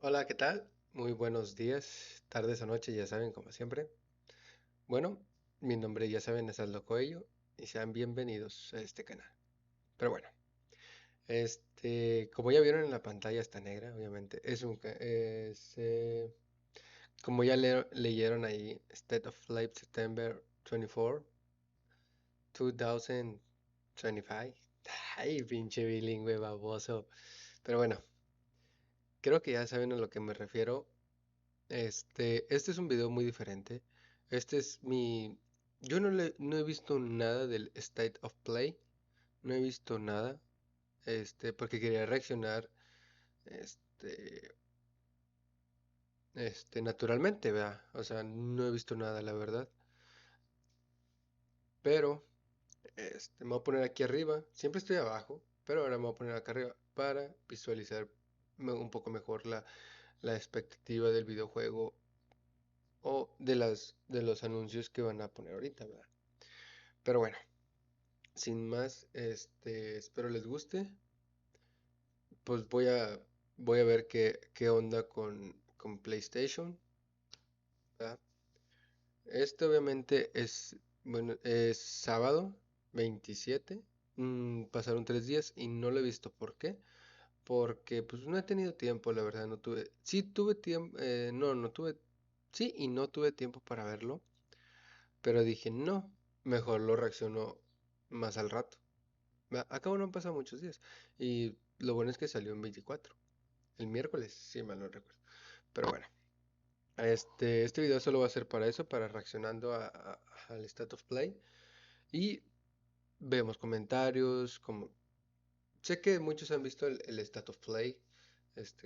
Hola, ¿qué tal? Muy buenos días, tardes o noches, ya saben, como siempre. Bueno, mi nombre ya saben es Aldo Coello y sean bienvenidos a este canal. Pero bueno, como ya vieron en la pantalla está negra, obviamente, como ya leyeron ahí, State of Life September 24, 2025. Ay, pinche bilingüe baboso. Pero bueno, creo que ya saben a lo que me refiero. Este es un video muy diferente. Este es mi... Yo no he visto nada del State of Play. No he visto nada. Porque quería reaccionar, este, naturalmente, ¿verdad? O sea, no he visto nada, la verdad. Pero, me voy a poner aquí arriba. Siempre estoy abajo, pero ahora me voy a poner acá arriba para visualizar un poco mejor la expectativa del videojuego o de los anuncios que van a poner ahorita, ¿verdad? Pero bueno. Sin más, espero les guste. Pues voy a ver qué onda con PlayStation, ¿verdad? Obviamente bueno, es sábado 27. Pasaron 3 días y no lo he visto. ¿Por qué? Porque pues no he tenido tiempo, la verdad, no tuve. Sí tuve tiempo, no tuve. Sí y no tuve tiempo para verlo, pero dije, no, mejor lo reacciono más al rato. Acabo no han pasado muchos días. Y lo bueno es que salió en 24. El miércoles, si mal no recuerdo. Pero bueno, este video solo va a ser para eso, para reaccionando al State of Play. Y vemos comentarios, como... Sé que muchos han visto el State of Play.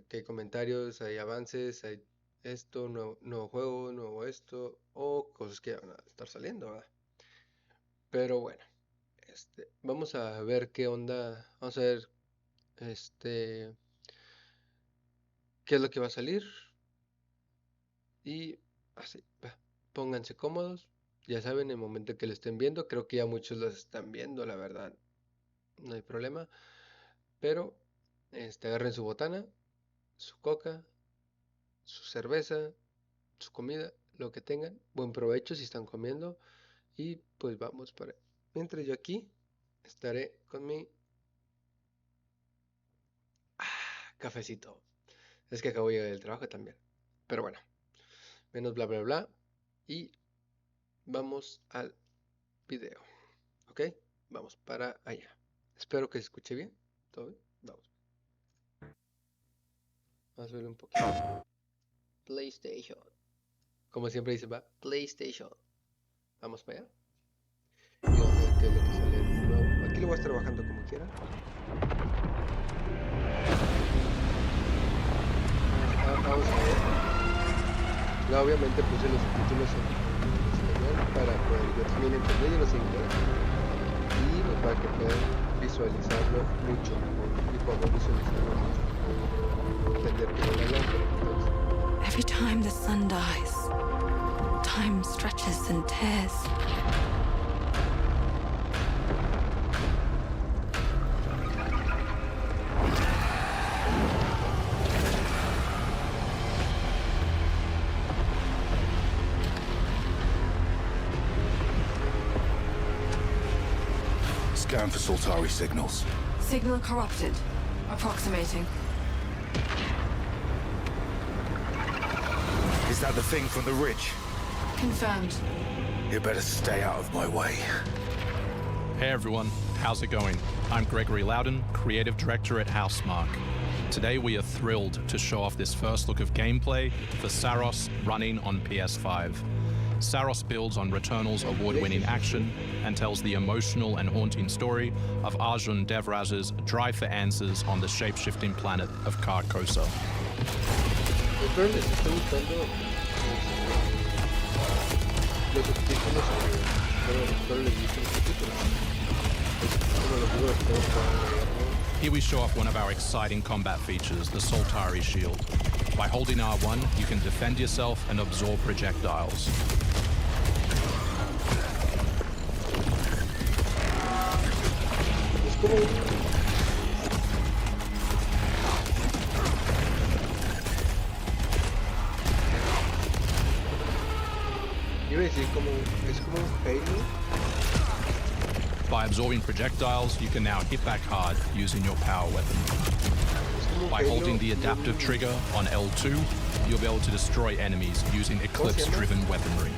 Que hay comentarios, hay avances, hay esto, nuevo juego, nuevo esto, o cosas que van a estar saliendo, ¿verdad? Pero bueno, vamos a ver qué onda. Vamos a ver, este, qué es lo que va a salir. Y así, va. Pónganse cómodos. Ya saben, el momento que lo estén viendo, creo que ya muchos los están viendo, la verdad. No hay problema. Pero, agarren su botana, su coca, su cerveza, su comida, lo que tengan. Buen provecho si están comiendo. Y pues vamos para... Mientras yo aquí estaré con mi cafecito. Es que acabo de llegar del trabajo también. Pero bueno, menos bla bla bla. Y vamos al video. ¿Ok? Vamos para allá. Espero que se escuche bien. ¿Todo bien? Vamos. Vamos a subirle un poquito. PlayStation. Como siempre dice, va. PlayStation. Vamos para allá. Y vamos a ver qué es lo que sale nuevo. Aquí lo voy a estar bajando como quiera. Vamos a ver. Ya obviamente puse los subtítulos en español para poder yo también entender los inglés. Y para que puedan visualizarlo mucho mejor. Y podamos visualizarlo mucho mejor. Entender que no la entonces. Every time the sun dies, time stretches and tears. Scan for Saltari signals. Signal corrupted. Approximating. Is that the thing from the ridge? Confirmed. You better stay out of my way. Hey everyone, how's it going? I'm Gregory Loudon, Creative Director at Housemarque. Today we are thrilled to show off this first look of gameplay for Saros running on PS5. Saros builds on Returnal's award-winning action and tells the emotional and haunting story of Arjun Devraj's drive for answers on the shape-shifting planet of Carcosa. Espero les esté gustando los subtítulos. Espero les gusten los subtítulos. Como los juegos que tengo para leerlo. Here we show off one of our exciting combat features, the Saltari Shield. By holding R1, you can defend yourself and absorb projectiles. Es como decir como, es como un Halo. By absorbing projectiles, you can now hit back hard using your power weapon. Es como un By Halo holding the y adaptive trigger on L2, you'll be able to destroy enemies using eclipse-driven weaponry.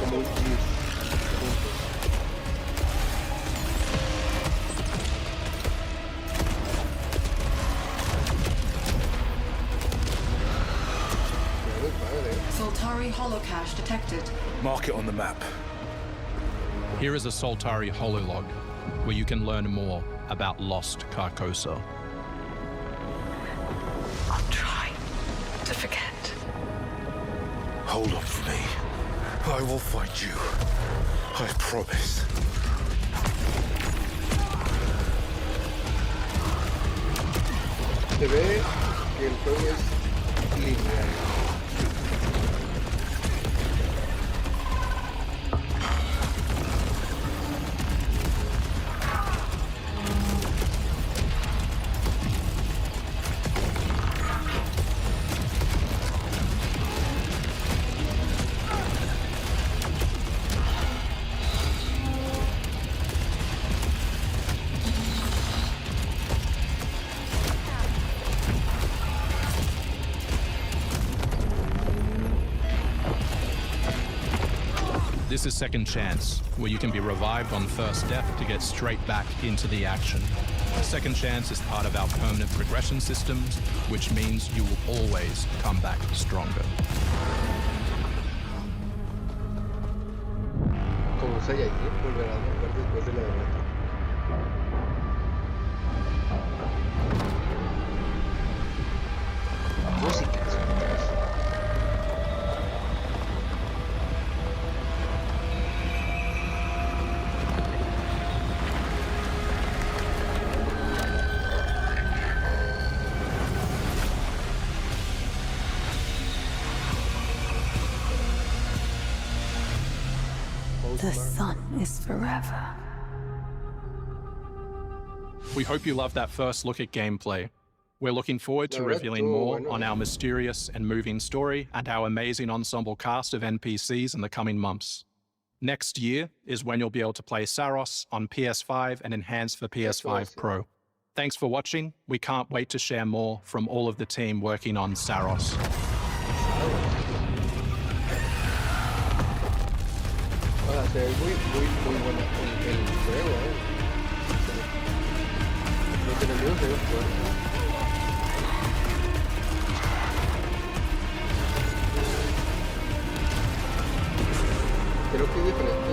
como un Gears. Muy padre. Soltari holocache detected. Mark it on the map. Here is a Soltari hololog, where you can learn more about lost Carcosa. I'll try to forget. Hold on for me. I will find you. I promise. Se ve que el juego es lineal. This is Second Chance, where you can be revived on first death to get straight back into the action. Second Chance is part of our permanent progression systems, which means you will always come back stronger. Como Saiyajin, volverá a marcar después de la derrota. Música, The sun is forever. We hope you loved that first look at gameplay. We're looking forward to La verdad, revealing estuvo more bueno. on our mysterious and moving story and our amazing ensemble cast of NPCs in the coming months. Next year is when you'll be able to play Saros on PS5 and enhanced for PS5 Eso, sí. Pro. Thanks for watching. We can't wait to share more from all of the team working on Saros. O sea, se ve muy buena el juego, Los enemigos se ven fuertes. Creo que hay diferentes,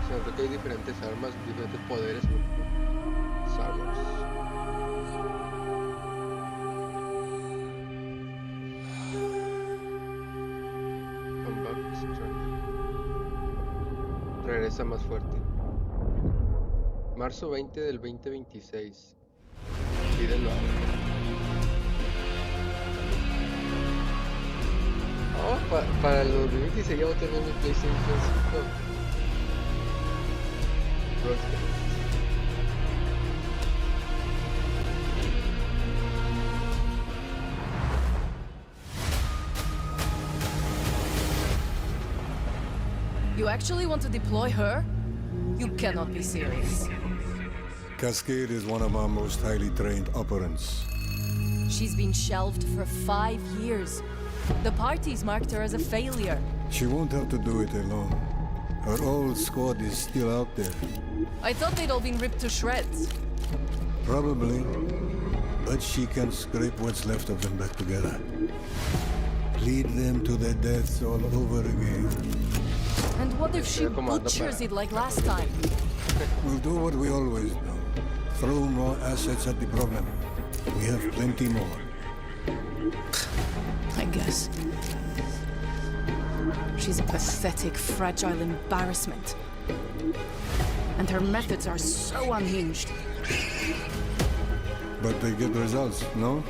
creo que hay diferentes armas, diferentes poderes. Sabos. Come back stronger. Regresa más fuerte. Marzo 20 del 2026. Pídelo ahora. Oh, para el 2026 ya voy a tener mi PlayStation 5. Rockstar. You actually want to deploy her? You cannot be serious. Cascade is one of our most highly trained operants. She's been shelved for 5 years. The parties marked her as a failure. She won't have to do it alone. Her old squad is still out there. I thought they'd all been ripped to shreds. Probably. But she can scrape what's left of them back together. Lead them to their deaths all over again. And what if she Estoy acomodando butchers para- it like last time? We'll do what we always do. Throw more assets at the problem. We have plenty more. I guess. She's a pathetic, fragile embarrassment. And her methods are so unhinged. But they get results, no?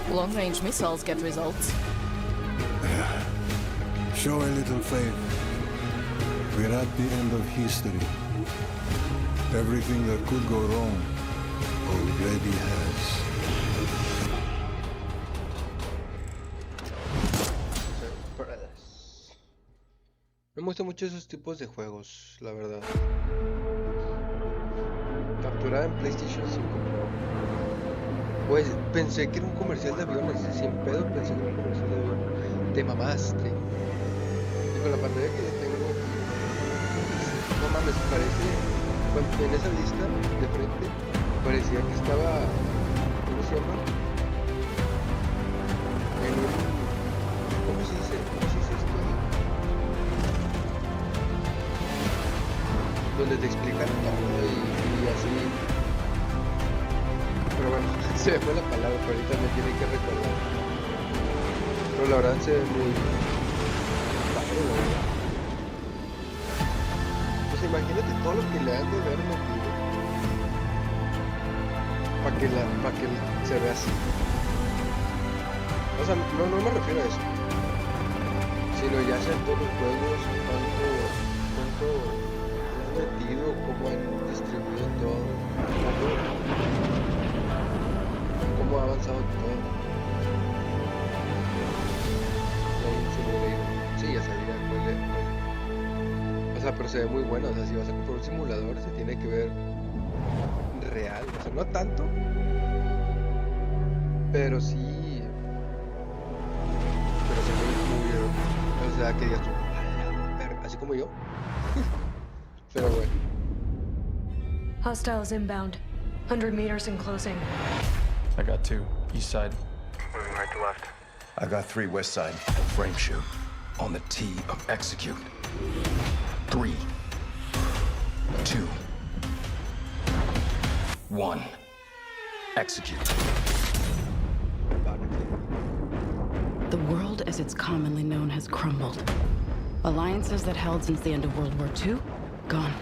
Long-range missiles get results. Show a little faith. We're at the end of history. Everything that could go wrong already has. Paradise. Me gustan mucho esos tipos de juegos, la verdad. Capturada en PlayStation 5 Pro. Pues pensé que era un comercial de aviones, sin pedo pensé que era un comercial de aviones. Te mamaste. Y con la pantalla que yo tengo, no mames, parece, en esa lista de frente, parecía que estaba, ¿cómo se llama? En un, ¿cómo se dice? ¿Cómo se dice esto? Donde te explican todo y así. Pero bueno, se me fue la palabra, pero ahorita me tiene que recordar. Pero la verdad se ve muy padre, la verdad. Pues imagínate todo lo que le han de ver metido para que se vea así. O sea, no me refiero a eso, sino ya sea en todos los juegos, cuánto han metido, cómo han distribuido todo, cómo ha avanzado todo. Sí, ya sabía cuál es. O sea, pero se ve muy bueno. O sea, si vas a comprar un simulador, se tiene que ver real. O sea, no tanto, pero sí. Pero se ve muy bien. O sea, que digas tú, así como yo. Pero bueno. Hostiles inbound. 100 meters and closing. I got 2, east side. Moving right to left. I got 3 west side. Frame shoot. On the T of execute. 3, 2, 1. Execute. The world as it's commonly known has crumbled. Alliances that held since the end of World War II, gone.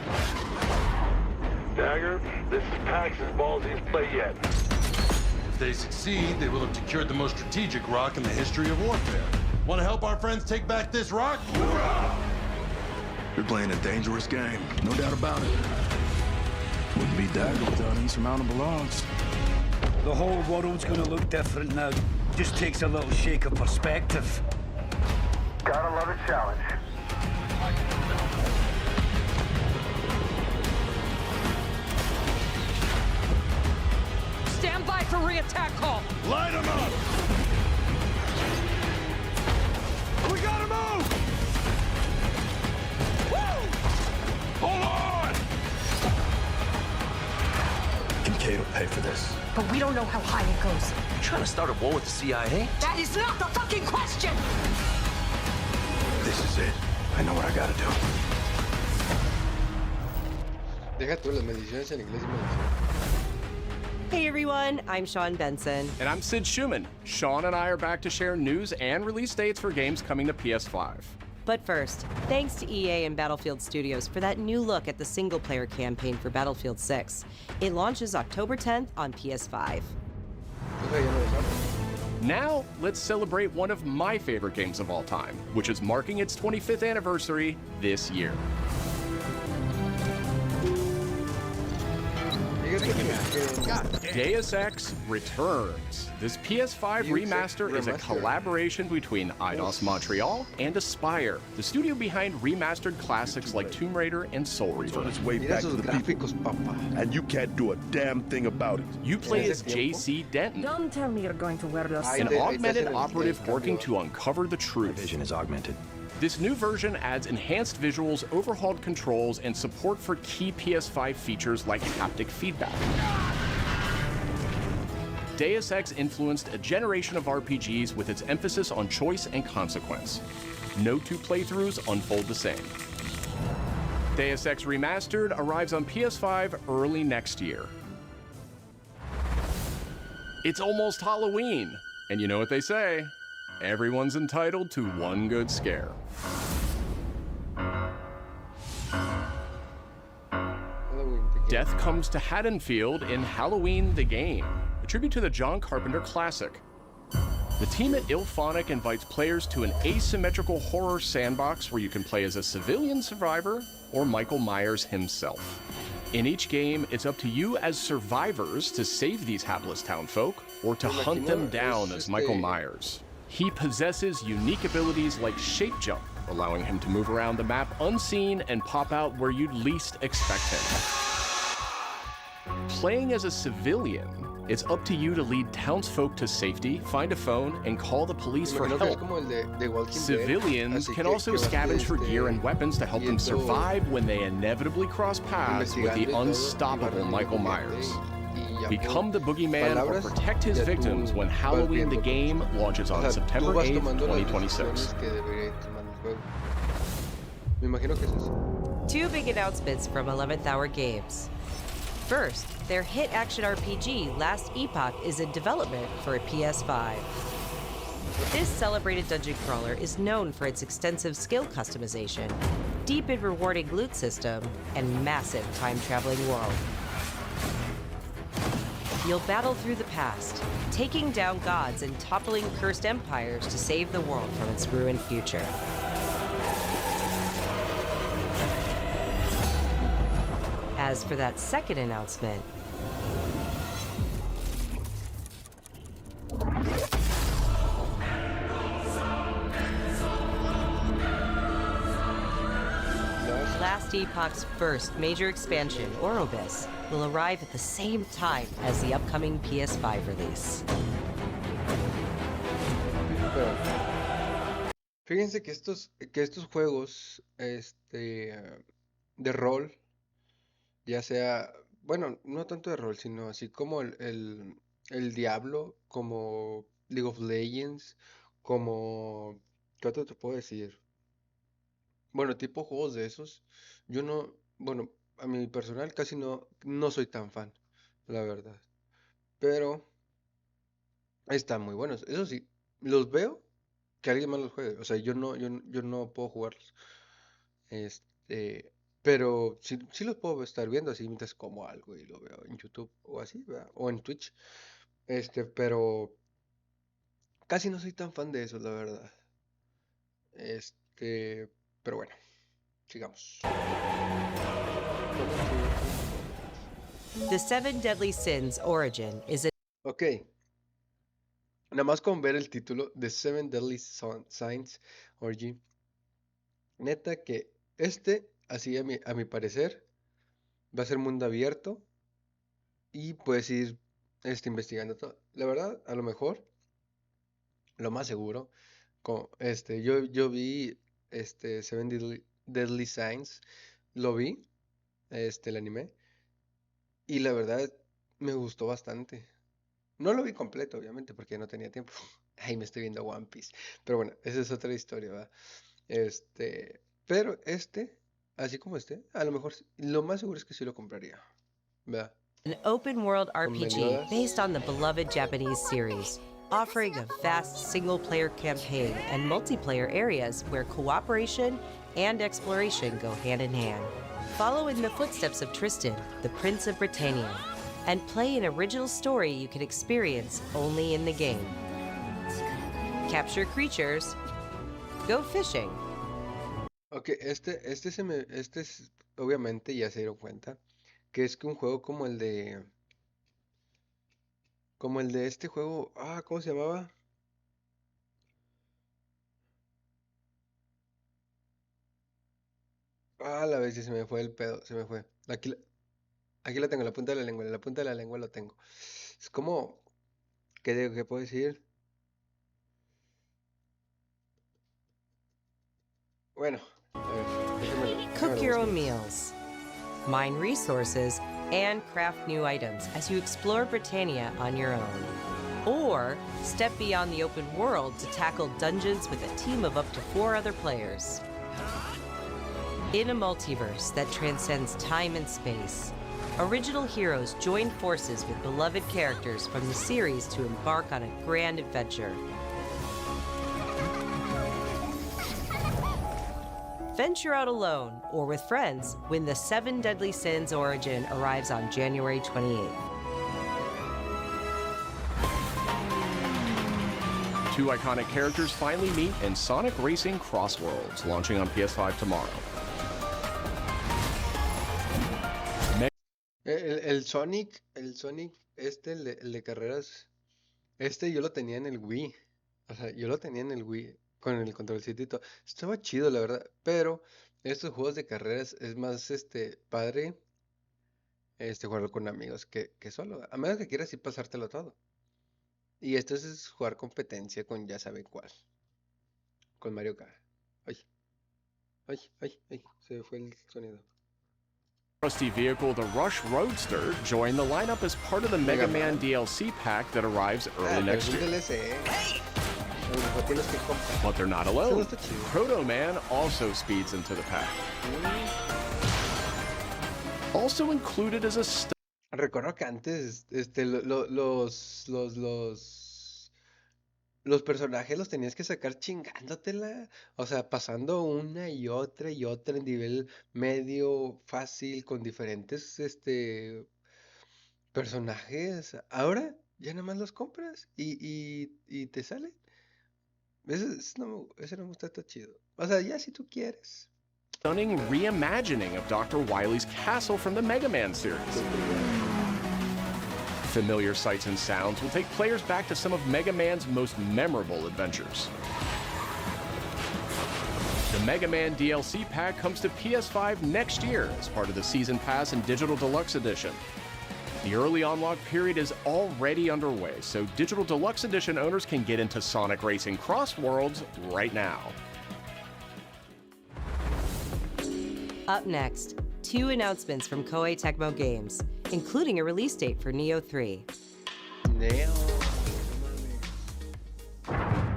Dagger, this is Pax's ballsiest play yet. If they succeed, they will have secured the most strategic rock in the history of warfare. Want to help our friends take back this rock? You're playing a dangerous game, no doubt about it. Wouldn't be Dagger without insurmountable odds. The whole world's gonna look different now. Just takes a little shake of perspective. Gotta love a challenge. Stand by for re-attack call. Light them up! We gotta move! Woo! Hold on! Kincaid will pay for this. But we don't know how high it goes. You trying to start a war with the CIA? That is not the fucking question! This is it. I know what I gotta do. Deja tú las mediciones en inglés y mediciones. Hey everyone, I'm Sean Benson. And I'm Sid Schumann. Sean and I are back to share news and release dates for games coming to PS5. But first, thanks to EA and Battlefield Studios for that new look at the single-player campaign for Battlefield 6. It launches October 10th on PS5. Now, let's celebrate one of my favorite games of all time, which is marking its 25th anniversary this year. Deus Ex returns. This PS5 remaster is a collaboration between Eidos Montreal and Aspyr, the studio behind remastered classics like Tomb Raider and Soul Reaver. It's way back to the people, and you can't do a damn thing about it. You play as J.C. Denton, Don't tell me you're going to wear those. an augmented operative working to uncover the truth. Vision is augmented. This new version adds enhanced visuals, overhauled controls, and support for key PS5 features like haptic feedback. Deus Ex influenced a generation of RPGs with its emphasis on choice and consequence. No two playthroughs unfold the same. Deus Ex Remastered arrives on PS5 early next year. It's almost Halloween, and you know what they say, everyone's entitled to one good scare. Death comes to Haddonfield in Halloween the Game, a tribute to the John Carpenter classic. The team at IllFonic invites players to an asymmetrical horror sandbox where you can play as a civilian survivor or Michael Myers himself. In each game, it's up to you as survivors to save these hapless townfolk or to hunt them down as Michael Myers. He possesses unique abilities like shape jump, allowing him to move around the map unseen and pop out where you'd least expect him. Playing as a civilian, it's up to you to lead townsfolk to safety, find a phone, and call the police for help. Civilians can also scavenge for gear and weapons to help them survive when they inevitably cross paths with the unstoppable Michael Myers. Become the boogeyman or protect his victims when Halloween the game launches on September 8th, 2026. Two big announcements from 11th Hour Games. First, their hit action RPG, Last Epoch, is in development for a PS5. This celebrated dungeon crawler is known for its extensive skill customization, deep and rewarding loot system, and massive time-traveling world. You'll battle through the past, taking down gods and toppling cursed empires to save the world from its ruined future. As for that second announcement, Last Epoch's first major expansion, Orobis, will arrive at the same time as the upcoming PS5 release. Fíjense que estos juegos de rol, ya sea, bueno, no tanto de rol, sino así como el Diablo, como League of Legends, como, ¿qué otro te puedo decir? Bueno, tipo juegos de esos, yo no, bueno, a mi personal casi no soy tan fan, la verdad. Pero están muy buenos. Eso sí, los veo que alguien más los juegue. O sea, yo no puedo jugarlos. Pero sí los puedo estar viendo así mientras como algo y lo veo en YouTube o así, ¿verdad? O en Twitch. Pero casi no soy tan fan de eso, la verdad. Pero bueno, sigamos. The Seven Deadly Sins Origin is a... Ok. Nada más con ver el título, The Seven Deadly Sins Origin. Neta que así a mi parecer, va a ser mundo abierto y puedes ir investigando todo. La verdad, a lo mejor, lo más seguro, yo vi Seven Deadly Sins, lo vi, el anime, y la verdad me gustó bastante. No lo vi completo, obviamente, porque no tenía tiempo. Ahí me estoy viendo One Piece. Pero bueno, esa es otra historia, ¿verdad? Pero así como a lo mejor, lo más seguro es que sí lo compraría, ¿verdad? An open world RPG based on the beloved Japanese series, offering a vast single-player campaign and multiplayer areas where cooperation and exploration go hand in hand. Follow in the footsteps of Tristan, the Prince of Britannia, and play an original story you can experience only in the game. Capture creatures, go fishing. Ok, obviamente ya se dieron cuenta que es que un juego como el de este juego, ¿cómo se llamaba? La vez se me fue el pedo, se me fue. Aquí la tengo, la punta de la lengua, la punta de la lengua lo tengo. Es como, ¿qué puedo decir? Bueno, a ver, Cook your own meals, mine resources, and craft new items as you explore Britannia on your own. Or step beyond the open world to tackle dungeons with a team of up to 4 other players. In a multiverse that transcends time and space, original heroes join forces with beloved characters from the series to embark on a grand adventure. Venture out alone or with friends when the Seven Deadly Sins Origin arrives on January 28th. Two iconic characters finally meet in Sonic Racing Crossworlds, launching on PS5 tomorrow. El Sonic, el de carreras, yo lo tenía en el Wii. O sea, yo lo tenía en el Wii. con el controlcito y todo. Estaba chido, la verdad. Pero estos juegos de carreras es más padre jugarlo con amigos que solo. A menos que quieras ir pasártelo todo. Y esto es jugar competencia con ya sabe cuál. Con Mario Kart. Ay, ay, ay, ay. Se fue el sonido. Rusty vehicle, the Rush Roadster, joined the lineup as part of the Mega Man DLC pack that arrives early next year. But they're not alone. Proto Man also speeds into the pack. Also included is a Recuerdo que antes los personajes los tenías que sacar chingándotela, o sea, pasando una y otra en nivel medio, fácil, con diferentes personajes. Ahora ya nada más los compras y te salen. Ese no me está tan chido. O sea, ya si tú quieres. Stunning reimagining of Dr. Wily's castle from the Mega Man series. Familiar sights and sounds will take players back to some of Mega Man's most memorable adventures. The Mega Man DLC pack comes to PS5 next year as part of the Season Pass and Digital Deluxe Edition. The early unlock period is already underway, so Digital Deluxe Edition owners can get into Sonic Racing Cross Worlds right now. Up next, 2 announcements from Koei Tecmo Games, including a release date for Neo 3.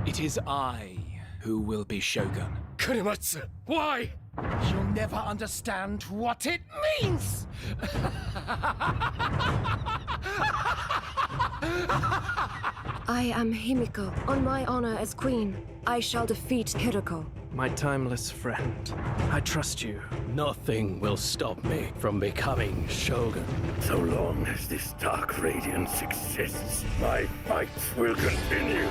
It is I who will be Shogun. Kurimatsu, why? You'll never understand what it means! I am Himiko. On my honor as queen, I shall defeat Kiriko. My timeless friend, I trust you. Nothing will stop me from becoming Shogun. So long as this dark radiance exists, my fights will continue.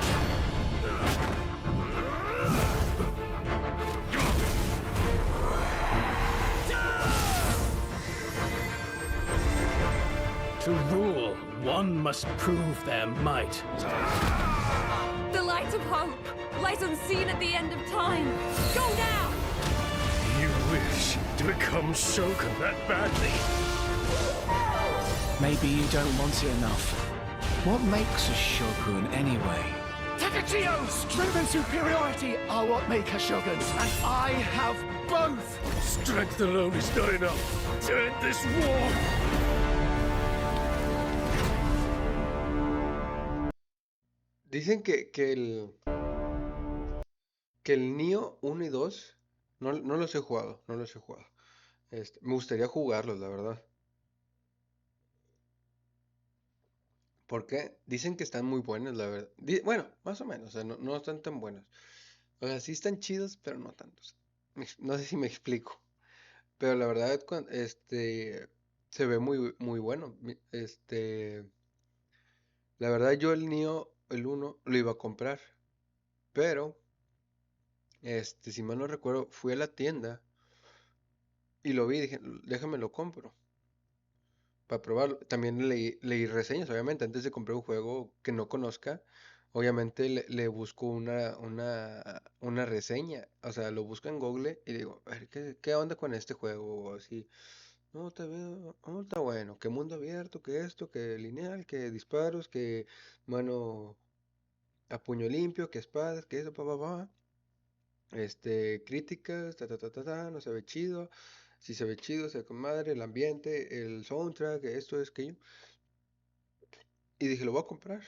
To rule, one must prove their might. The light of hope lies unseen at the end of time. Go now! You wish to become Shogun that badly? Maybe you don't want it enough. What makes a Shogun anyway? Takachio! Strength and superiority are what make a Shogun, and I have both! Strength alone is not enough to end this war! Dicen que el Neo 1 y 2 no los he jugado, me gustaría jugarlos, la verdad. Porque dicen que están muy buenos, la verdad. Bueno, más o menos, o sea, no están tan buenos. O sea, sí están chidos, pero no tantos. No sé si me explico. Pero la verdad, se ve muy, muy bueno. La verdad, yo el Neo, el 1, lo iba a comprar. Pero, si mal no recuerdo, fui a la tienda y lo vi y dije, déjame lo compro. Para probarlo. También leí reseñas, obviamente. Antes de comprar un juego que no conozca, obviamente le busco una reseña. O sea, lo busco en Google y digo, a ver, ¿qué onda con este juego? O así. No, está bueno. Que mundo abierto, que esto, que lineal, que disparos, que mano a puño limpio, que espadas, que eso, críticas, no se ve chido. Si se ve chido, se ve con madre, el ambiente, el soundtrack, esto es que yo. Y dije, lo voy a comprar.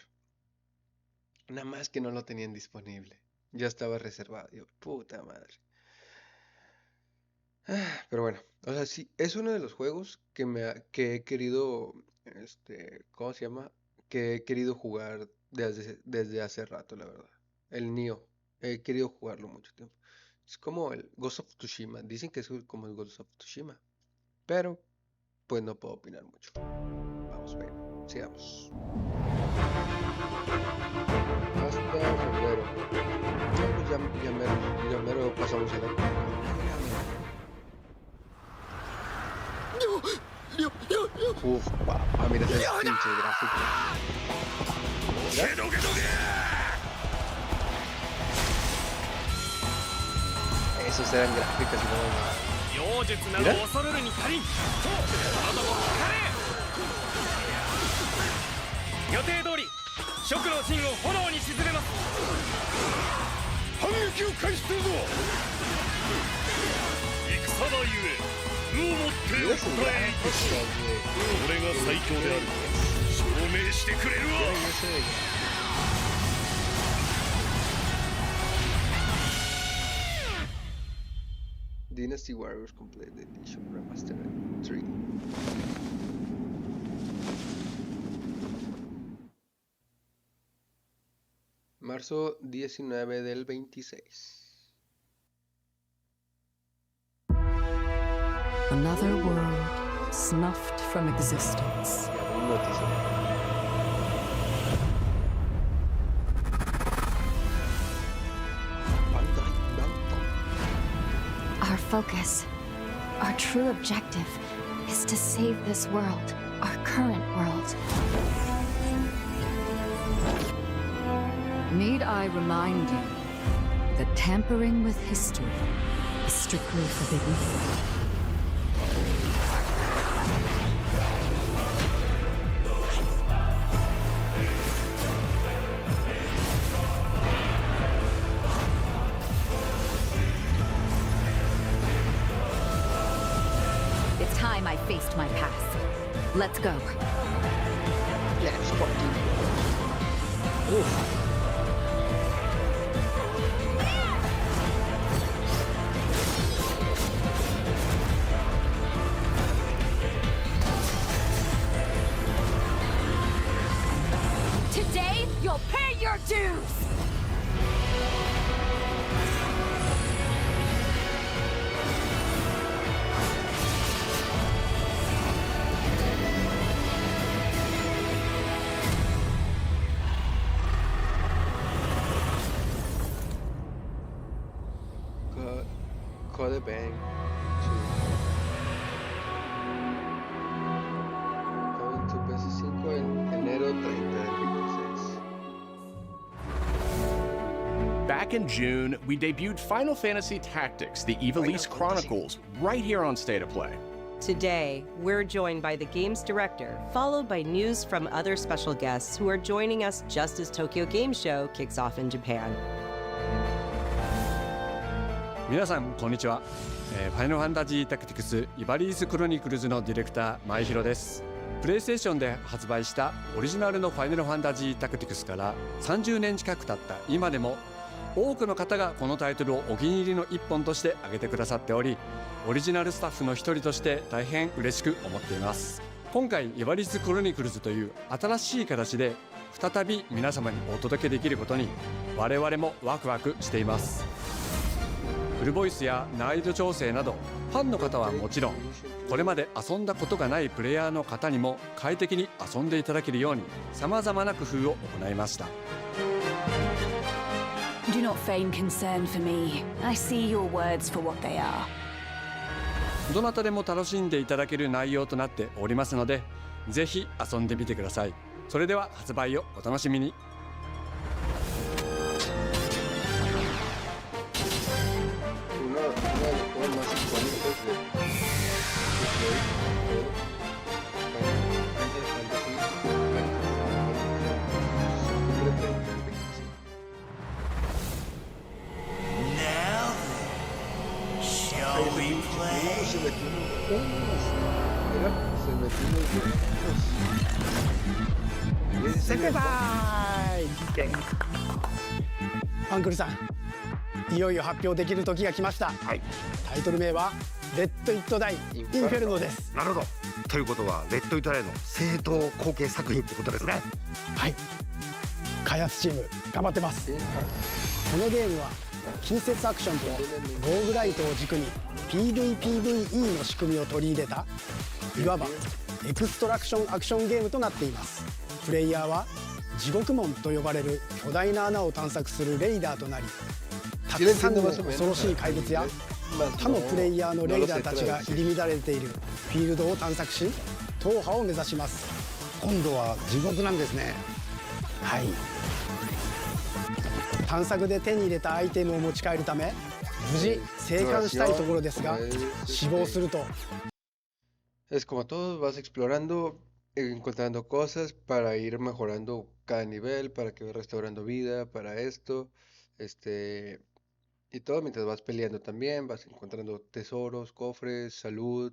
Nada más que no lo tenían disponible. Ya estaba reservado. Digo, puta madre. Pero bueno, o sea, sí, es uno de los juegos que he querido, ¿cómo se llama? Que he querido jugar desde hace rato, la verdad. El Nioh. He querido jugarlo mucho tiempo. Es como el Ghost of Tsushima. Dicen que es como el Ghost of Tsushima. Pero, pues no puedo opinar mucho. Vamos a ver. Sigamos. Hasta febrero. Pues ya mero pasamos el año. Uf, papá, mira ese pinche gráfico. Esos eran gráficas y nada más. Mira. Dynasty Warriors Complete Edition Remastered 3. Marzo 19 del 26. Another world snuffed from existence. Our focus, our true objective, is to save this world, our current world. Need I remind you that tampering with history is strictly forbidden? It's time I faced my past. Let's go. Let's fucking go. Oof. Today, you'll pay your dues! Code Bang 2. Coming to PS5 en enero 30 del 26. Back in June, we debuted Final Fantasy Tactics, the Ivalice Chronicles, right here on State of Play. Today, we're joined by the game's director, followed by news from other special guests who are joining us just as Tokyo Game Show kicks off in Japan. 皆さんこんにちは。ファイナルファンタジータクティクスイバリーズクロニクルズのディレクター前広です。プレイステーションで発売したオリジナルのファイナルファンタジータクティクスから30年近く経った今でも多くの方がこのタイトルをお気に入りの一本として挙げてくださっており、オリジナルスタッフの一人として大変嬉しく思っています。今回イバリーズクロニクルズという新しい形で再び皆様にお届けできることに我々もワクワクしています。フルボイスや難易度調整などファンの方はもちろん、これまで遊んだことがないプレイヤーの方にも快適に遊んでいただけるように様々な工夫を行いました。 Do not feign concern for me. I see your words for what they are. どなたでも楽しんでいただける内容となっておりますので、ぜひ遊んでみてください。それでは発売をお楽しみに。 アンクルさん、いよいよ発表できる時が来ました。はい。タイトル名はレッド・イット・ダイ・インフェルノです。なるほど。ということはレッド・イット・ダイの正当後継作品ってことですね。はい。開発チーム頑張ってます。このゲームは近接アクションとローグライトを軸に PVPVE の仕組みを取り入れたいわばエクストラクションアクションゲームとなっています。プレイヤーは地獄門と呼ばれる巨大な穴を探索するレイダーとなり、たくさんの恐ろしい怪物や他のプレイヤーのレイダーたちが入り乱れているフィールドを探索し、踏破を目指します。今度は地獄なんですね。はい。探索で手に入れたアイテムを持ち帰るため無事生還したいところですが、死亡すると Es como todos, vas explorando, encontrando cosas para ir mejorando cada nivel, para que vas restaurando vida, para esto, y todo mientras vas peleando también, vas encontrando tesoros, cofres, salud,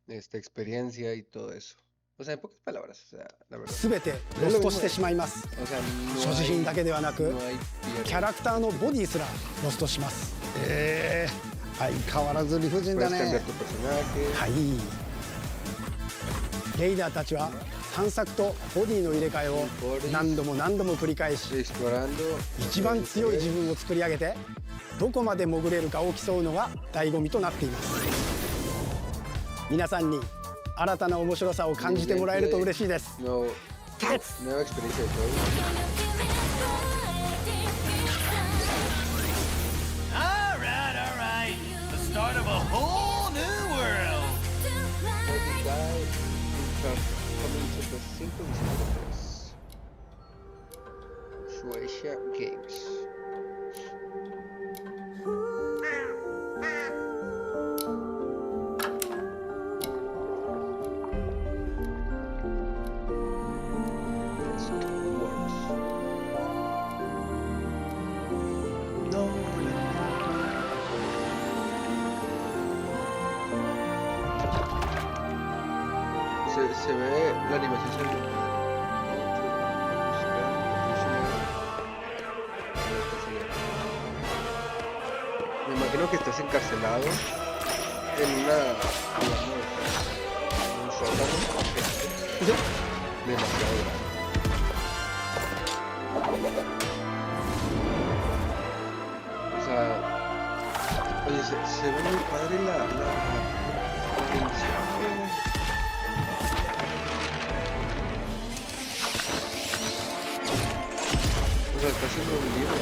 experiencia y todo eso. O sea, en pocas palabras, o sea, la verdad. 全てロストしてしまいます。 O sea, 所持品だけではなく、 no hay キャラクターのボディすらロストします。相変わらず理不尽だ puedes ね。 cambiar tu personaje. はい。レイダーたちは探索とボディの入れ替えを何度も何度も繰り返し、 explorando 一番強い自分を作り上げて、どこまで潜れるかを競うのが醍醐味となっています。皆さんに新たな面白さを感じてもらえると嬉しいです。 no, nueva experiencia de juego. All right. The start of a whole new world. Comienza los 5 distritos. Suecia Games. Se ve la animación se ve me imagino que estás encarcelado en una, digamos, en un sótano demasiado grande. O sea, oye, se ve muy padre la tensión. O sea, está haciendo un libro.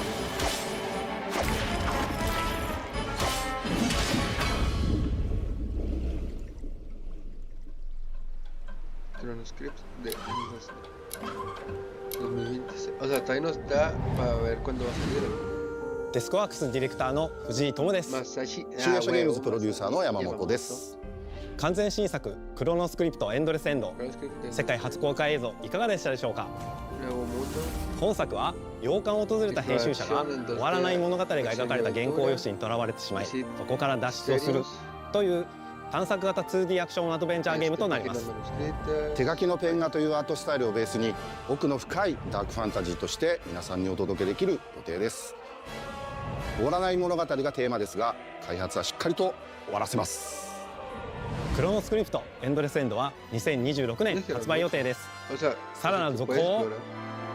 Cronoscripts de 2026. O sea, todavía no está para ver cuándo va a salir. デスクワークスディレクターの藤井智です。集英社ゲームズプロデューサーの山本です。完全新作クロノスクリプトエンドレスエンド、世界初公開映像いかがでしたでしょうか。本作は洋館を訪れた編集者が終わらない物語が描かれた原稿用紙にとらわれてしまい、そこから脱出をするという探索型 2D アクションアドベンチャーゲームとなります。手書きのペン画というアートスタイルをベースに奥の深いダークファンタジーとして皆さんにお届けできる予定です。終わらない物語がテーマですが、開発はしっかりと終わらせます。クロノスクリプトエンドレスエンドは2026年発売予定です。さらなる続報を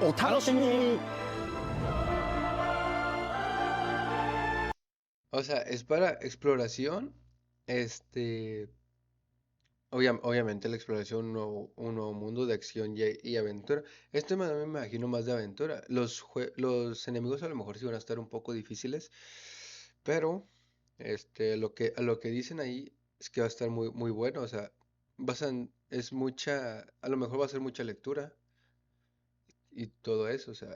お楽しみに。 O sea, es para exploración, obviamente la exploración, un nuevo mundo de acción y aventura. Esto me imagino más de aventura. Los enemigos a lo mejor sí van a estar un poco difíciles, pero a lo que dicen ahí es que va a estar muy, muy bueno. O sea, a lo mejor va a ser mucha lectura y todo eso. O sea,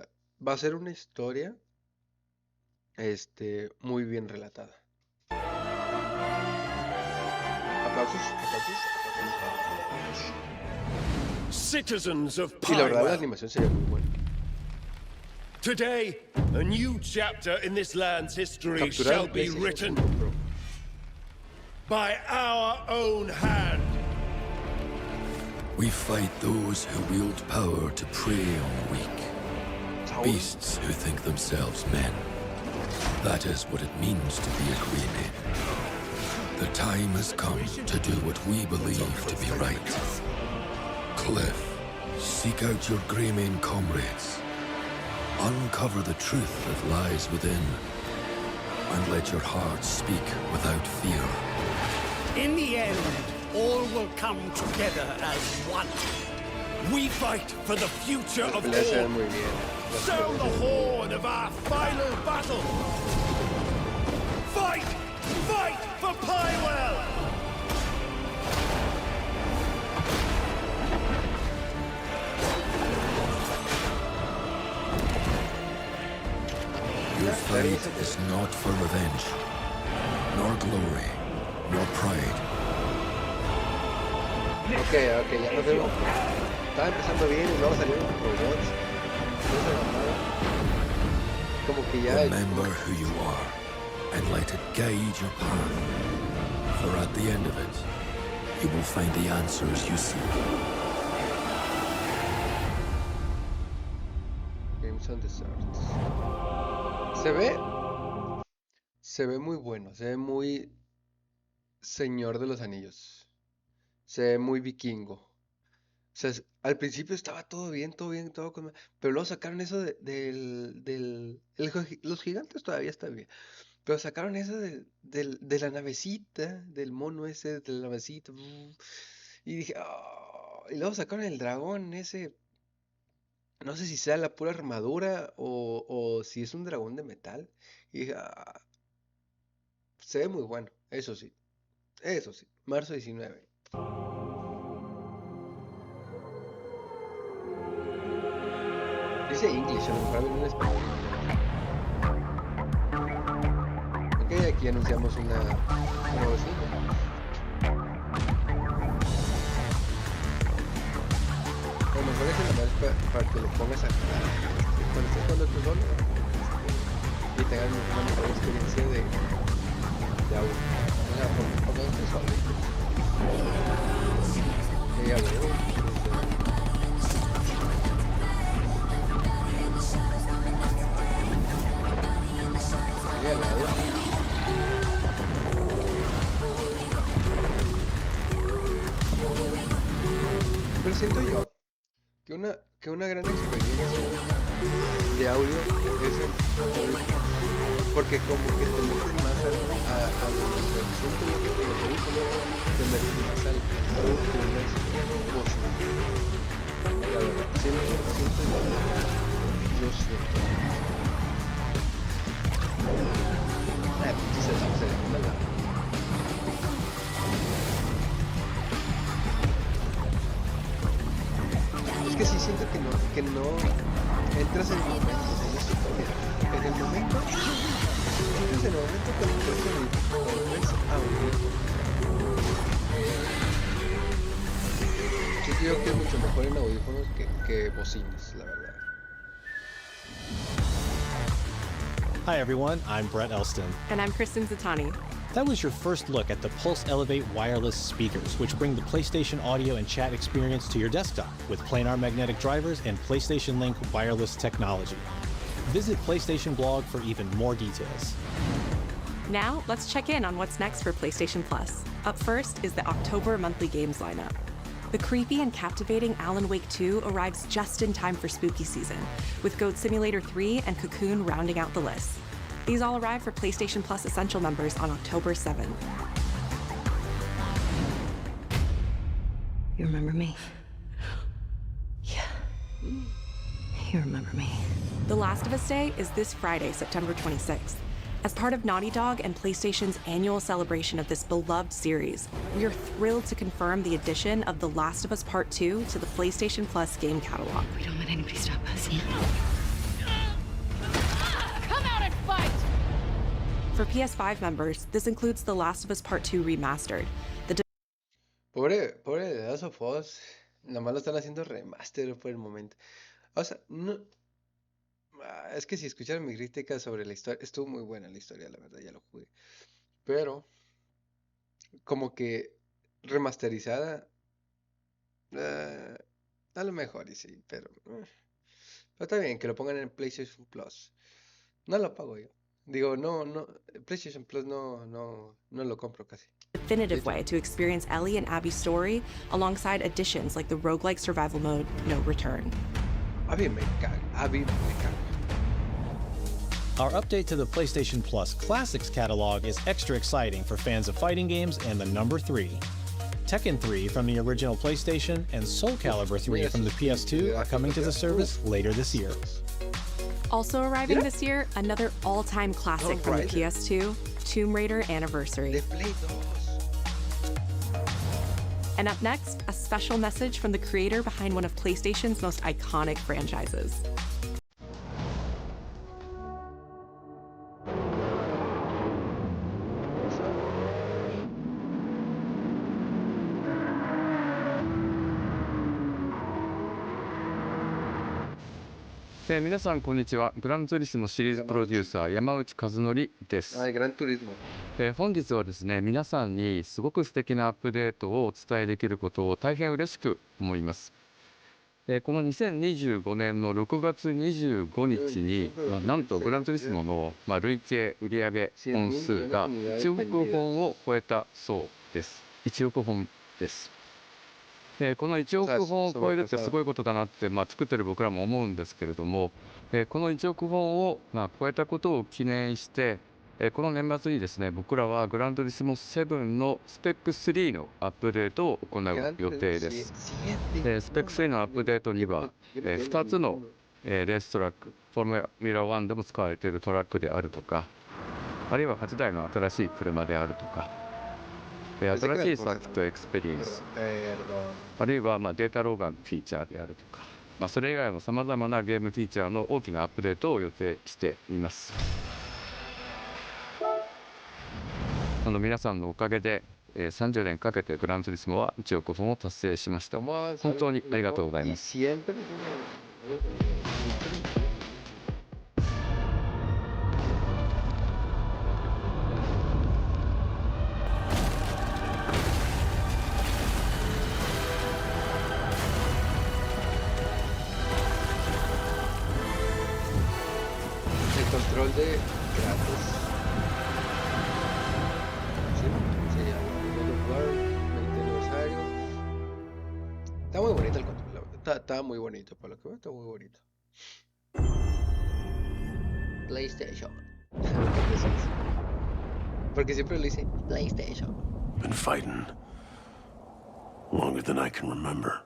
va a ser una historia muy bien relatada. Aplausos. Citizens of Y la verdad la Pine. animación sería muy buena. Today, a new chapter in this land's history Capturar shall el be PlayStation written 5 Pro. by our own hand. We fight those who wield power to prey on the weak. Beasts who think themselves men. That is what it means to be a Greyman. The time has come to do what we believe to be right. Cliff, seek out your Greyman comrades. Uncover the truth that lies within. And let your heart speak without fear. In the end, all will come together as one. We fight for the future of La pelea se ve all. muy bien. Sound the horn of our final battle. Fight! Fight for Pinewell! Your fight is not for revenge. nor glory, nor pride. Ok, ya nos vemos. Estaba empezando bien y luego salieron robots. No se notaba. Como que ya... Remember who you are and let it guide your path. For at the end of it, you will find the answers you seek. Games and Desserts. Se ve muy bueno, se ve muy Señor de los Anillos. Se ve muy vikingo. O sea, al principio estaba todo bien, pero luego sacaron eso los gigantes todavía están bien. Pero sacaron eso de la navecita, del mono ese, de la navecita. Y dije, "Oh", y luego sacaron el dragón ese. No sé si sea la pura armadura o si es un dragón de metal. Y dije, "Ah, se ve muy bueno, eso sí. Eso sí, marzo 19. Dice English, a lo mejor en español. Ok, aquí anunciamos una vecina. A lo mejor es nada más para que lo pongas a jugar. Cuando estés jugando tú solo y tengas una mejor experiencia de audio. O sea, cuando estés solo. Ya veo. Pero siento yo que una gran experiencia de audio es porque como que te metes más a siento yo que con los audífonos te metes más al audio que una voz. La verdad, siento yo siento. Es que sí siento que no entras en el momento, en el momento, entras en el momento cuando entras audio. Yo creo que es mucho mejor en audífonos que bocinas, la verdad. Hi everyone, I'm Brett Elston. And I'm Kristen Zatani. That was your first look at the Pulse Elevate wireless speakers, which bring the PlayStation audio and chat experience to your desktop with planar magnetic drivers and PlayStation Link wireless technology. Visit PlayStation blog for even more details. Now, let's check in on what's next for PlayStation Plus. Up first is the October monthly games lineup. The creepy and captivating Alan Wake 2 arrives just in time for spooky season, with Goat Simulator 3 and Cocoon rounding out the list. These all arrive for PlayStation Plus Essential members on October 7th. You remember me? Yeah. You remember me. The Last of Us Day is this Friday, September 26th. As part of Naughty Dog and PlayStation's annual celebration of this beloved series, we are thrilled to confirm the addition of The Last of Us Part 2 to the PlayStation Plus game catalog. We don't let anybody stop us. Come out and fight! For PS5 members, this includes The Last of Us Part 2 Remastered. Pobre de Last of Us, nada más lo están haciendo remaster por el momento. O sea, no... Es que si escucharon mi crítica sobre la historia, estuvo muy buena la historia, la verdad, ya lo jugué. Pero, como que remasterizada, a lo mejor y sí, pero está bien que lo pongan en PlayStation Plus. No lo pago yo. Digo, no, PlayStation Plus no lo compro casi. Definitive way to experience Ellie and Abby's story alongside additions like the roguelike survival mode No Return. Abby me caga. Our update to the PlayStation Plus Classics catalog is extra exciting for fans of fighting games and the number 3. Tekken 3 from the original PlayStation and Soul Calibur 3 from the PS2 are coming to the service later this year. Also arriving this year, another all-time classic from the PS2, Tomb Raider Anniversary. And up next, a special message from the creator behind one of PlayStation's most iconic franchises. 皆さんこんにちは。グランツーリスモシリーズプロデューサー山内和則です。グランツーリスモ。本日はですね、皆さんにすごく素敵なアップデートをお伝えできることを大変嬉しく思います。この2025年の6月25日に、なんとグランツーリスモの、累計売上本数が1億本を超えたそうです。1億本です。この1億本を超えるってすごいことだなって、作ってる僕らも思うんですけれども、この1億本を、超えたことを記念して、この年末にですね、僕らはグランツーリスモ7のスペック3のアップデートを行う予定です。スペック3のアップデートには、2つのレーストラック、フォーミュラ1でも使われているトラックであるとか、あるいは8台の新しい車であるとか、新しいサーキットエクスペリエンス、あるいはデータローガンフィーチャーであるとか、それ以外のさまざまなゲームフィーチャーの大きなアップデートを予定しています。皆さんのおかげで、30年かけてグランツーリスモは1億本を達成しました。本当にありがとうございます。Control de gratis. Sí, jugar, 20 aniversario. Está muy bonito el control. Está muy bonito, para lo que veo está muy bonito. PlayStation. Porque siempre le dice PlayStation. Been fighting longer than I can remember.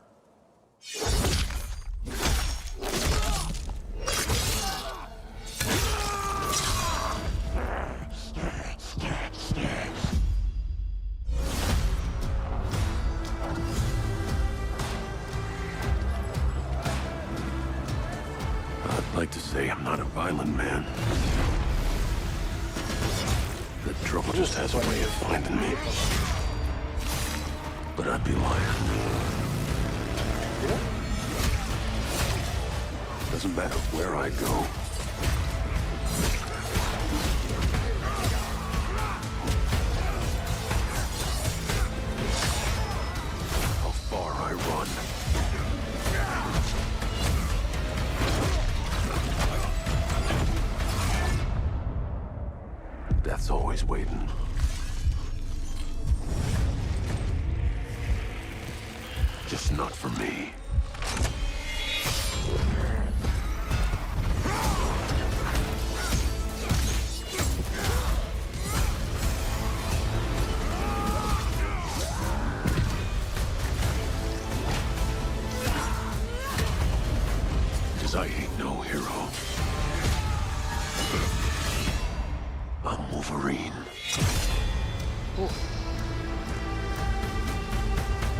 I'd like to say I'm not a violent man. The trouble just has a way of finding me. But I'd be lying. Doesn't matter where I go. How far I run. Death's always waiting. Just not for me. Cause I ain't no hero. I'm Wolverine.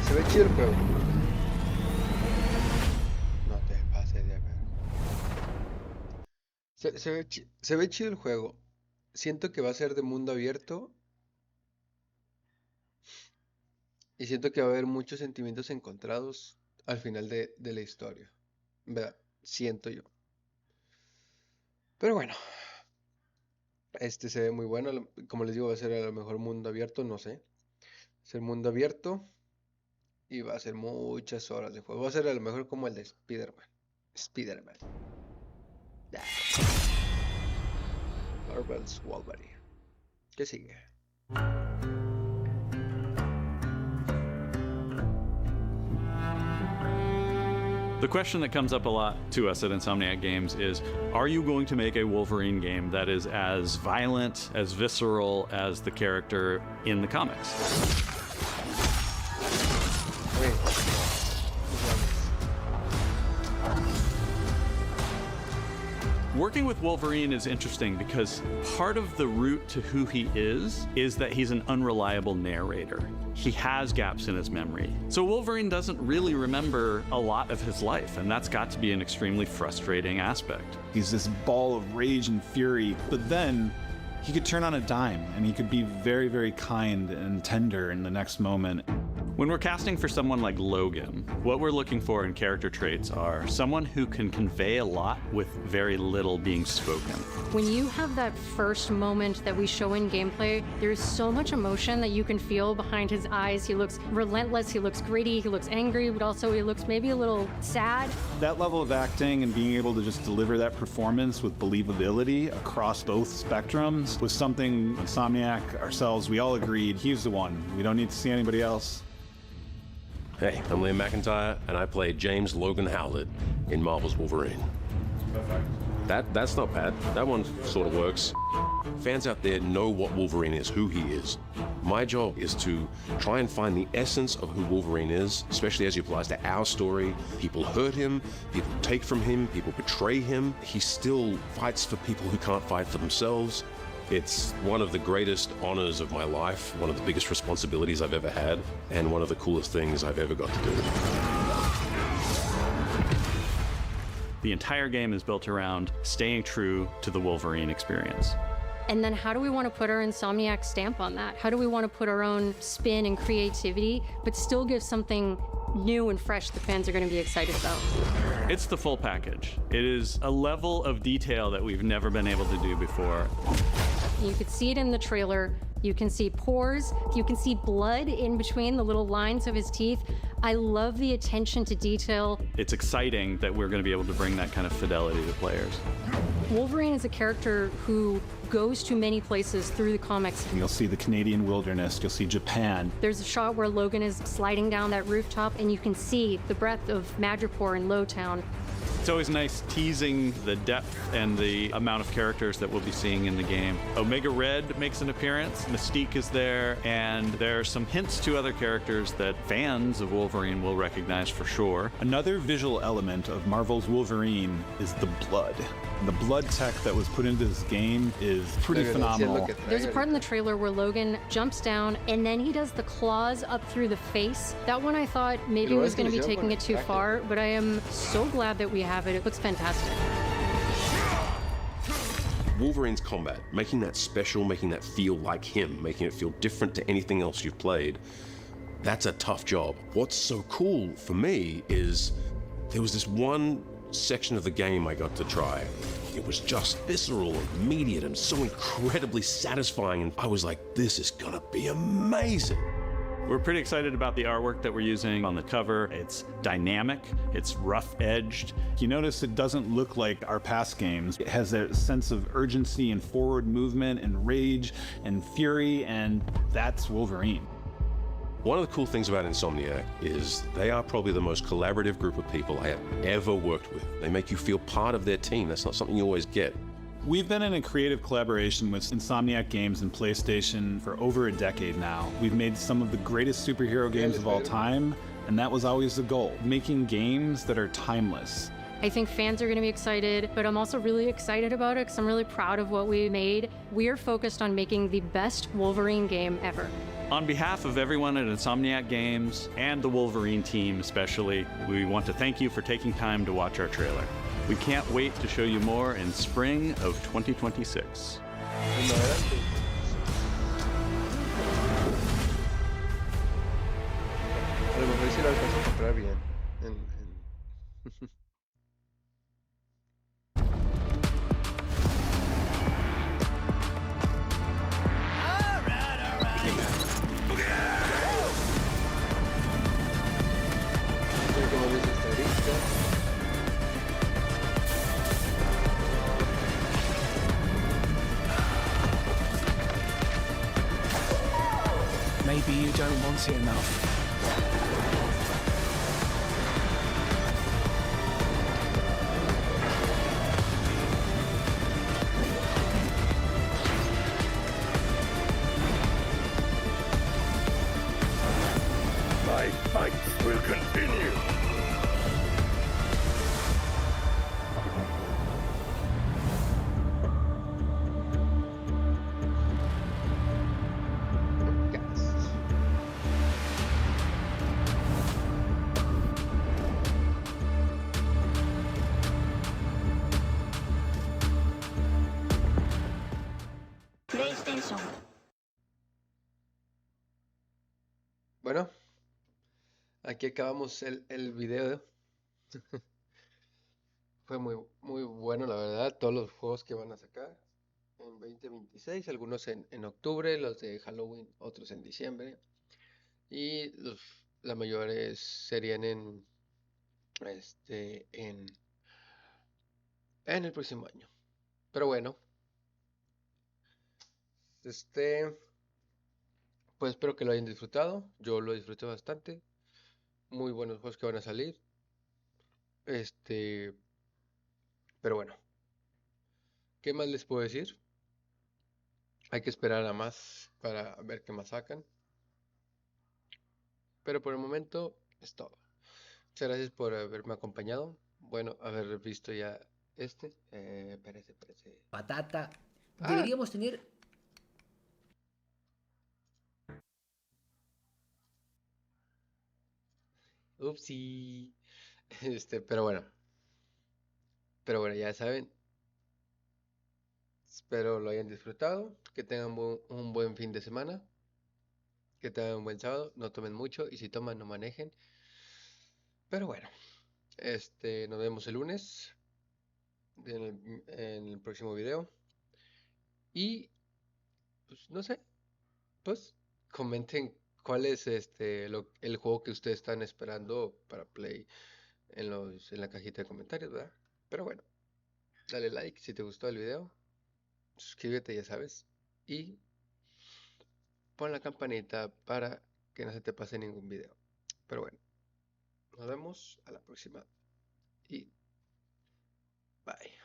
Se ve chido el juego. No te pases de ver. Se ve chido el juego. Siento que va a ser de mundo abierto. Y siento que va a haber muchos sentimientos encontrados al final de la historia. ¿Verdad? Siento yo. Pero bueno. Este se ve muy bueno. Como les digo, va a ser a lo mejor mundo abierto. No sé. Va a ser mundo abierto. Y va a ser muchas horas de juego. Va a ser a lo mejor como el de Spider-Man. Spider-Man. Marvel's Wolverine. ¿Qué sigue? The question that comes up a lot to us at Insomniac Games is, are you going to make a Wolverine game that is as violent, as visceral as the character in the comics? Working with Wolverine is interesting because part of the route to who he is that he's an unreliable narrator. He has gaps in his memory. So Wolverine doesn't really remember a lot of his life, and that's got to be an extremely frustrating aspect. He's this ball of rage and fury, but then he could turn on a dime and he could be very, very kind and tender in the next moment. When we're casting for someone like Logan, what we're looking for in character traits are someone who can convey a lot with very little being spoken. When you have that first moment that we show in gameplay, there's so much emotion that you can feel behind his eyes. He looks relentless, he looks gritty, he looks angry, but also he looks maybe a little sad. That level of acting and being able to just deliver that performance with believability across both spectrums was something Insomniac, ourselves, we all agreed he's the one. We don't need to see anybody else. Hey, I'm Liam McIntyre, and I play James Logan Howlett in Marvel's Wolverine. That's not bad. That one sort of works. Fans out there know what Wolverine is, who he is. My job is to try and find the essence of who Wolverine is, especially as it applies to our story. People hurt him, people take from him, people betray him. He still fights for people who can't fight for themselves. It's one of the greatest honors of my life, one of the biggest responsibilities I've ever had, and one of the coolest things I've ever got to do. The entire game is built around staying true to the Wolverine experience. And then how do we want to put our Insomniac stamp on that? How do we want to put our own spin and creativity, but still give something new and fresh the fans are going to be excited about? It's the full package. It is a level of detail that we've never been able to do before. You could see it in the trailer. You can see pores. You can see blood in between the little lines of his teeth. I love the attention to detail. It's exciting that we're going to be able to bring that kind of fidelity to players. Wolverine is a character who goes to many places through the comics. You'll see the Canadian wilderness, you'll see Japan. There's a shot where Logan is sliding down that rooftop and you can see the breadth of Madripoor and Lowtown. It's always nice teasing the depth and the amount of characters that we'll be seeing in the game. Omega Red makes an appearance, Mystique is there, and there are some hints to other characters that fans of Wolverine will recognize for sure. Another visual element of Marvel's Wolverine is the blood. The blood tech that was put into this game is pretty phenomenal. There's a part in the trailer where Logan jumps down and then he does the claws up through the face. That one I thought maybe was going to be taking it too far, but I am so glad that we have it. It looks fantastic. Wolverine's combat, making that special, making that feel like him, making it feel different to anything else you've played, that's a tough job. What's so cool for me is there was this one section of the game I got to try. It was just visceral and immediate and so incredibly satisfying, and I was like, this is gonna be amazing. We're pretty excited about the artwork that we're using on the cover. It's dynamic, it's rough-edged. You notice it doesn't look like our past games. It has a sense of urgency and forward movement and rage and fury, and that's Wolverine. One of the cool things about Insomniac is they are probably the most collaborative group of people I have ever worked with. They make you feel part of their team. That's not something you always get. We've been in a creative collaboration with Insomniac Games and PlayStation for over a decade now. We've made some of the greatest superhero games of all time, and that was always the goal, making games that are timeless. I think fans are going to be excited, but I'm also really excited about it because I'm really proud of what we made. We're focused on making the best Wolverine game ever. On behalf of everyone at Insomniac Games and the Wolverine team especially, we want to thank you for taking time to watch our trailer. We can't wait to show you more in spring of 2026. A lo mejor sí lo alcanzo a comprar bien. Maybe you don't want it enough. My fight will continue. Bueno, aquí acabamos el video. Fue muy bueno, la verdad, todos los juegos que van a sacar en 2026, algunos en octubre, los de Halloween, otros en diciembre, y la mayoría serían en el próximo año. Pero bueno, pues espero que lo hayan disfrutado. Yo lo disfruté bastante. Muy buenos juegos que van a salir. Pero bueno, ¿qué más les puedo decir? Hay que esperar a más para ver qué más sacan. Pero por el momento es todo. Muchas gracias por haberme acompañado. Bueno, haber visto ya parece. Patata. Ah, Deberíamos tener... upsí. Pero bueno. Ya saben. Espero lo hayan disfrutado. Que tengan un buen fin de semana. Que tengan un buen sábado. No tomen mucho. Y si toman, no manejen. Pero bueno. Nos vemos el lunes. En el próximo video. Y pues no sé. Pues comenten cuál es el juego que ustedes están esperando para Play en la cajita de comentarios, ¿verdad? Pero bueno, dale like si te gustó el video, suscríbete, ya sabes, y pon la campanita para que no se te pase ningún video. Pero bueno, nos vemos a la próxima y bye.